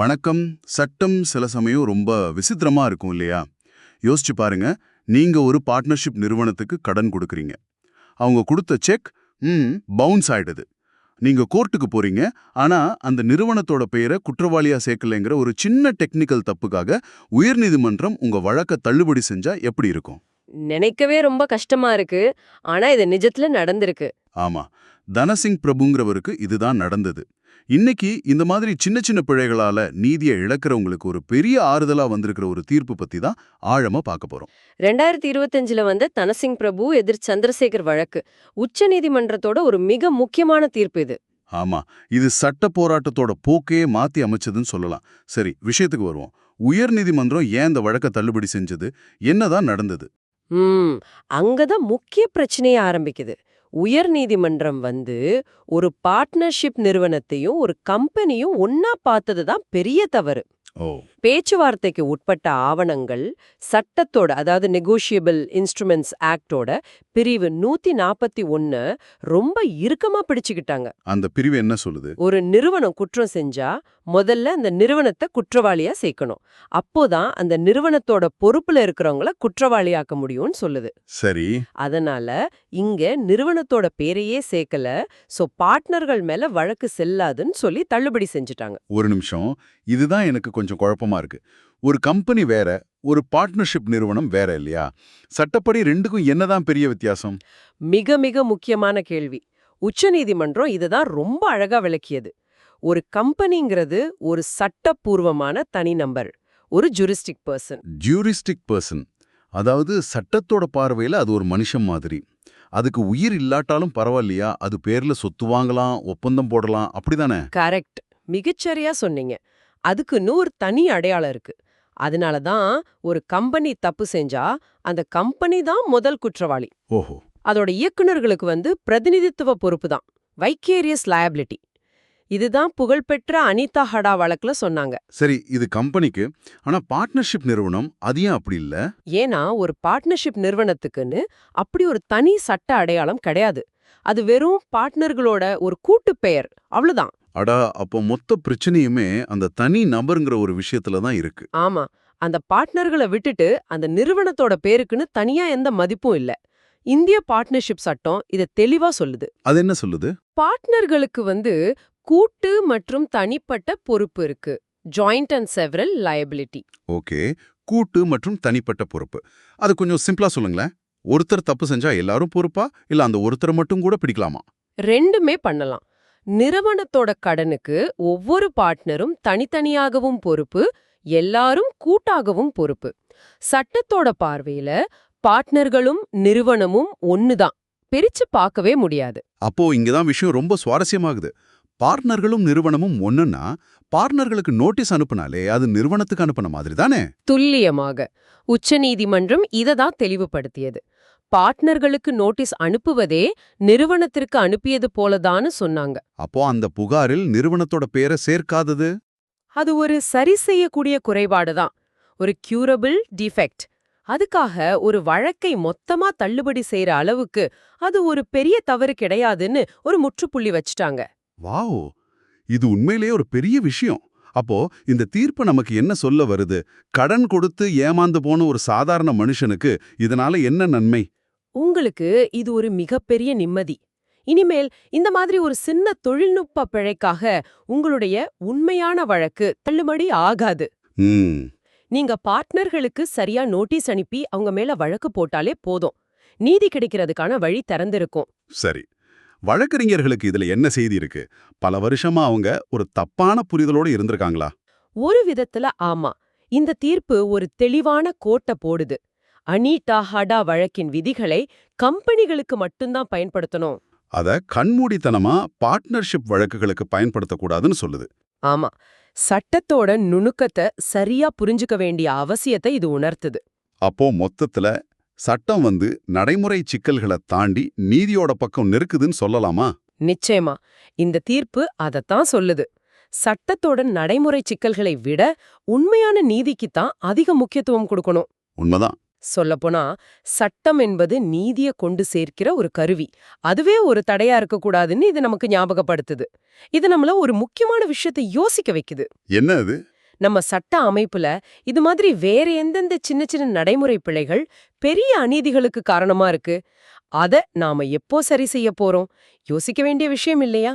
வணக்கம். சட்டம் சில சமயம் ரொம்ப விசித்திரமா இருக்கும் இல்லையா? யோசிச்சு பாருங்க. நீங்க ஒரு பார்ட்னர்ஷிப் நிறுவனத்துக்கு கடன் கொடுக்குறீங்க. அவங்க கொடுத்த செக் பவுன்ஸ் ஆயிடுது. நீங்க கோர்ட்டுக்கு போறீங்க. ஆனா அந்த நிறுவனத்தோட பெயரை குற்றவாளியா சேர்க்கலைங்கிற ஒரு சின்ன டெக்னிக்கல் தப்புக்காக உயர்நீதிமன்றம் உங்க வழக்க தள்ளுபடி செஞ்சா எப்படி இருக்கும்? நினைக்கவே ரொம்ப கஷ்டமா இருக்கு. ஆனா இது நிஜத்துல நடந்திருக்கு. ஆமா, தனசிங் பிரபுங்கிறவருக்கு இதுதான் நடந்தது. இன்னைக்கு இந்த மாதிரி சின்ன சின்ன பிழைகளால நீதியை இழக்கிறவங்களுக்கு ஒரு பெரிய ஆறுதலா வந்திருக்கிற ஒரு தீர்ப்பு பத்தி தான் ஆழமா பார்க்க போறோம். 2025ல வந்த தனசிங் பிரபு எதிர் சந்திரசேகர் வழக்கு உச்சநீதிமன்றத்தோட ஒரு மிக முக்கியமான தீர்ப்பு இது. ஆமா, இது சட்ட போராட்டத்தோட போக்கையே மாத்தி அமைச்சதுன்னு சொல்லலாம். சரி, விஷயத்துக்கு வருவோம். உயர்நீதிமன்றம் ஏன் இந்த வழக்க தள்ளுபடி செஞ்சது? என்னதான் நடந்தது? ம் அங்கதான் முக்கிய பிரச்சனையே ஆரம்பிக்குது. உயர்நீதிமன்றம் ஒரு பார்ட்னர்ஷிப் நிறுவனத்தையும் ஒரு கம்பெனியும் ஒன்னா பார்த்தது தான் பெரிய தவறு. ஓ, பேச்சுவார்த்தைக்கு உட்பட்ட ஆவணங்கள் சட்டத்தோட, அதாவது நெகோஷியபிள் இன்ஸ்ட்ருமெண்ட்ஸ் ஆக்டோட பிரிவு 141 ரொம்ப இறுக்கமா பிடிச்சுக்கிட்டாங்க. அந்த பிரிவு என்ன சொல்லுது? ஒரு நிறுவனம் குற்றம் செஞ்சா முதல்ல அந்த நிறுவனத்தை குற்றவாளியா சேர்க்கணும். அப்போதான் அந்த நிறுவனத்தோட பொறுப்புல இருக்கிறவங்கள குற்றவாளியாக்க முடியும்னு சொல்லுது. சரி. அதனால இங்க நிறுவனத்தோட பேரையே சேர்க்கல. சோ பார்ட்னர்கள் மேல வழக்கு செல்லாதுன்னு சொல்லி தள்ளுபடி செஞ்சுட்டாங்க. ஒரு நிமிஷம். இதுதான் எனக்கு கொஞ்சம் குழப்பமா இருக்கு. ஒரு கம்பெனி வேற, ஒரு பார்ட்னர்ஷிப் நிறுவனம் வேற இல்லையா? சட்டப்படி ரெண்டுக்கும் என்னதான் பெரிய வித்தியாசம்? மிக மிக முக்கியமான கேள்வி. உச்சநீதிமன்றம் இதுதான் ரொம்ப அழகா விளக்கியது. ஒரு கம்பெனிங்கிறது ஒரு சட்டப்பூர்வமான தனி நபர், ஒரு ஜூரிஸ்டிக் பர்சன். ஜூரிஸ்டிக் பர்சன், அதாவது சட்டத்தோட பார்வையில அது ஒரு மனுஷன் மாதிரி. அதுக்கு உயிர் இல்லாட்டாலும் பரவாயில்லையா? அது பேர்ல சொத்து வாங்கலாம், ஒப்பந்தம் போடலாம், அப்படிதானே? கரெக்ட். மிகச்சரியா சொன்னீங்க. அதுக்குன்னு ஒரு தனி அடையாளம் இருக்கு. அதனால தான் ஒரு கம்பெனி தப்பு செஞ்சா அந்த கம்பெனி தான் முதல் குற்றவாளி. ஓஹோ. அதோட இயக்குனர்களுக்கு பிரதிநிதித்துவ பொறுப்பு தான், வைக்கேரியஸ் லயபிலிட்டி. இதுதான் புகழ்பெற்ற அனிதா ஹடா வழக்குல சொன்னாங்க. சரி, இது கம்பெனிக்கு. ஆனா பார்ட்னர்ஷிப் நிறுவனம் அது ஏன் அப்படி இல்ல? ஏன்னா ஒரு பார்ட்னர்ஷிப் நிறுவனத்துக்குன்னு அப்படி ஒரு தனி சட்ட அடையாளம் கிடையாது. அது வெறும் பார்ட்னர்களோட ஒரு கூட்டு பெயர், அவ்வளவுதான். அடா, அப்போ மொத்த பிரச்சனையுமே அந்த தனி நபருங்கிற ஒரு விஷயத்துல தான் இருக்கு. ஆமா, அந்த பார்ட்னர்களை விட்டுட்டு அந்த நிறுவனத்தோட பேருக்குன்னு தனியா எந்த மதிப்பும் இல்ல. இந்திய பார்ட்னர்ஷிப் சட்டம் இத தெளிவா சொல்லுது. அது என்ன சொல்லுது? பார்ட்னர்களுக்கு கூட்டு மற்றும் தனிப்பட்ட பொறுப்பு இருக்கு. Joint and several liability. Okay, கூட்டு மற்றும் தனிப்பட்ட பொறுப்பு. அது கொஞ்சம் சிம்பிளா சொல்லுங்களேன். ஒருத்தர் தப்பு செஞ்சா எல்லாரும் பொறுப்பா, இல்ல அந்த ஒருத்தர் மட்டும் கூட பிடிக்கலாமா? ரெண்டுமே பண்ணலாம். நிறுவனத்தோட கடனுக்கு ஒவ்வொரு பார்ட்னரும் தனித்தனியாகவும் பொறுப்பு, எல்லாரும் கூட்டாகவும் பொறுப்பு. சட்டத்தோட பார்வையில பார்ட்னர்களும் நிறுவனமும் ஒண்ணுதான், பிரிச்சு பார்க்கவே முடியாது. அப்போ இங்கதான் விஷயம் ரொம்ப சுவாரஸ்யமாகுது. பார்ட்னர்களும் நிறுவனமும் ஒண்ணுன்னா பார்ட்னர்களுக்கு நோட்டீஸ் அனுப்புனாலே அது நிறுவனத்துக்கு அனுப்புன மாதிரி தானே? துல்லியமாக உச்சநீதிமன்றம் இததான் தெளிவுபடுத்தியது. பார்ட்னர்களுக்கு நோட்டீஸ் அனுப்புவதே நிறுவனத்திற்கு அனுப்பியது போலதான்னு சொன்னாங்க. அப்போ அந்த புகாரில் நிறுவனத்தோட பேரை சேர்க்காதது? அது ஒரு சரி செய்யக்கூடிய குறைபாடுதான், ஒரு கியூரபிள் டிஃபெக்ட். அதுக்காக ஒரு வழக்கை மொத்தமா தள்ளுபடி செய்யற அளவுக்கு அது ஒரு பெரிய தவறு கிடையாதுன்னு ஒரு முற்றுப்புள்ளி வச்சுட்டாங்க. வாவ், இது உண்மையிலேயே ஒரு பெரிய விஷயம். அப்போ இந்த தீர்ப்பு நமக்கு என்ன சொல்ல வருது? கடன் கொடுத்து ஏமாந்து போன ஒரு சாதாரண மனுஷனுக்கு இதனால என்ன நன்மை? உங்களுக்கு இது ஒரு மிகப்பெரிய நிம்மதி. இனிமேல் இந்த மாதிரி ஒரு சின்ன தொழில்நுட்ப பிழைக்காக உங்களுடைய உண்மையான வழக்கு தள்ளுபடி ஆகாது. ம் நீங்க பார்ட்னர்களுக்கு சரியா நோட்டீஸ் அனுப்பி அவங்க மேல வழக்கு போட்டாலே போதும், நீதி கிடைக்கிறதுக்கான வழி திறந்திருக்கும். சரி, வழக்கறிஞர்களுக்கு இதுல என்ன செய்தி இருக்கு? பல வருஷமா அவங்க ஒரு தப்பான புரிதலோட இருந்திருக்காங்களா? ஒரு விதத்துல ஆமா. இந்த தீர்ப்பு ஒரு தெளிவான கோட்டை போடுது. அனிதா ஹடா வழக்கின் விதிகளை கம்பெனிகளுக்கு மட்டும்தான் பயன்படுத்தணும். அத கண்மூடித்தனமா பார்ட்னர்ஷிப் வழக்குகளுக்கு பயன்படுத்தக்கூடாதுன்னு சொல்லுது. ஆமா, சட்டத்தோட நுணுக்கத்தை சரியா புரிஞ்சுக்க வேண்டிய அவசியத்தை இது உணர்த்துது. அப்போ மொத்தத்துல சட்டம் நடைமுறை சிக்கல்களை தாண்டி நீதியோட பக்கம் நெருக்குதுன்னு சொல்லலாமா? நிச்சயமா, இந்த தீர்ப்பு அதத்தான் சொல்லுது. சட்டத்தோட நடைமுறை சிக்கல்களை விட உண்மையான நீதிக்குத்தான் அதிக முக்கியத்துவம் கொடுக்கணும். உண்மைதான். சொல்லப்போனா சட்டம் என்பது நீதிய கொண்டு சேர்க்கிற ஒரு கருவி. அதுவே ஒரு தடையா இருக்கக்கூடாதுன்னு இது நமக்கு ஞாபகப்படுத்துது. இது நம்மள ஒரு முக்கியமான விஷயத்தை யோசிக்க வைக்குது. என்ன அது? நம்ம சட்ட அமைப்புல இது மாதிரி வேற எந்தெந்த சின்ன சின்ன நடைமுறை பிழைகள் பெரிய அநீதிகளுக்கு காரணமா இருக்கு? அத நாம எப்போ சரி செய்ய போறோம்? யோசிக்க வேண்டிய விஷயம் இல்லையா?